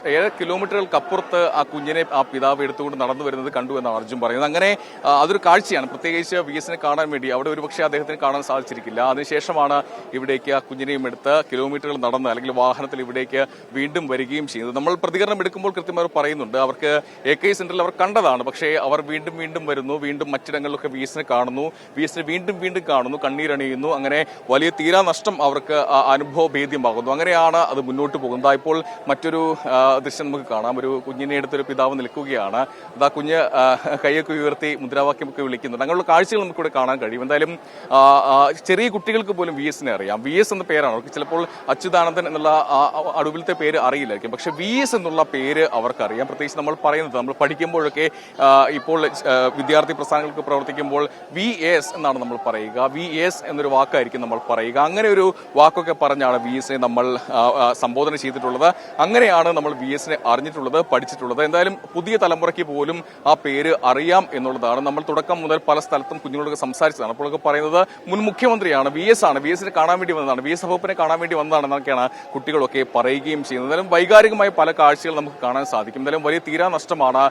7 കിലോമീറ്ററുകൾക്കപ്പുറത്ത് ആ കുഞ്ഞിനെ ആ പിതാവ് എടുത്തുകൊണ്ട് നടന്നു വരുന്നത് കണ്ടു എന്നാണ് അർജുൻ പറയുന്നത്. അങ്ങനെ അതൊരു കാഴ്ചയാണ്. പ്രത്യേകിച്ച് VS കാണാൻ വേണ്ടി അവിടെ ഒരുപക്ഷെ അദ്ദേഹത്തിന് കാണാൻ സാധിച്ചിരിക്കില്ല. അതിനുശേഷമാണ് ഇവിടേക്ക് ആ കുഞ്ഞിനെയും എടുത്ത് കിലോമീറ്ററുകൾ നടന്ന് അല്ലെങ്കിൽ വാഹനത്തിൽ ഇവിടേക്ക് വീണ്ടും വരികയും ചെയ്യുന്നത്. നമ്മൾ പ്രതികരണം എടുക്കുമ്പോൾ കൃത്യമായി പറയുന്നുണ്ട്, അവർക്ക് AK സെന്ററിൽ അവർ കണ്ടതാണ്, പക്ഷേ അവർ വീണ്ടും വീണ്ടും വരുന്നു, വീണ്ടും മറ്റിടങ്ങളിലൊക്കെ VS കാണുന്നു, VS വീണ്ടും വീണ്ടും കാണുന്നു, കണ്ണീരണിയുന്നു. അങ്ങനെ വലിയ തീരാനഷ്ടം അവർക്ക് അനുഭവഭേദ്യമാകുന്നു. അങ്ങനെയാണ് അത് മുന്നോട്ട് പോകുന്നത്. ഇപ്പോൾ മറ്റൊരു ദൃശ്യം നമുക്ക് കാണാം. ഒരു കുഞ്ഞിനെ എടുത്തൊരു പിതാവ് നിൽക്കുകയാണ്. അതാ കുഞ്ഞ് കൈയൊക്കെ ഉയർത്തി മുദ്രാവാക്യമൊക്കെ വിളിക്കുന്നുണ്ട്. അങ്ങനെയുള്ള കാഴ്ചകൾ നമുക്കിവിടെ കാണാൻ കഴിയും. എന്തായാലും ചെറിയ കുട്ടികൾക്ക് പോലും VS അറിയാം. VS എന്ന പേരാണ് അവർക്ക്. ചിലപ്പോൾ അച്യുതാനന്ദൻ എന്നുള്ള അടുവിലത്തെ പേര് അറിയില്ലായിരിക്കും, പക്ഷെ VS എന്നുള്ള പേര് അവർക്കറിയാം. പ്രത്യേകിച്ച് നമ്മൾ പറയുന്നത്, നമ്മൾ പഠിക്കുമ്പോഴൊക്കെ ഇപ്പോൾ വിദ്യാർത്ഥി പ്രസ്ഥാനങ്ങൾക്ക് പ്രവർത്തിക്കുമ്പോൾ VS എന്നാണ് നമ്മൾ പറയുക. VS എന്നൊരു വാക്കായിരിക്കും നമ്മൾ പറയുക. അങ്ങനെ ഒരു വാക്കൊക്കെ പറഞ്ഞാണ് VS നമ്മൾ സംബോധന ചെയ്തിട്ടുള്ളത്. അങ്ങനെയാണ് നമ്മൾ VS അറിഞ്ഞിട്ടുള്ളത്, പഠിച്ചിട്ടുള്ളത്. എന്തായാലും പുതിയ തലമുറയ്ക്ക് പോലും ആ പേര് അറിയാം എന്നുള്ളതാണ്. നമ്മൾ തുടക്കം മുതൽ പല സ്ഥലത്തും കുഞ്ഞുങ്ങളൊക്കെ സംസാരിച്ചതാണ്. അപ്പോഴൊക്കെ പറയുന്നത് മുൻ മുഖ്യമന്ത്രിയാണ്, VS ആണ്, VS കാണാൻ വേണ്ടി വന്നതാണ്, VS അപ്പൂപ്പനെ കാണാൻ വേണ്ടി വന്നതാണെന്നൊക്കെയാണ് കുട്ടികളൊക്കെ പറയുകയും ചെയ്യുന്നത്. എന്തായാലും വൈകാരികമായ പല കാഴ്ചകൾ നമുക്ക് കാണാൻ സാധിക്കും. എന്തായാലും വലിയ തീരാനഷ്ടമാണ്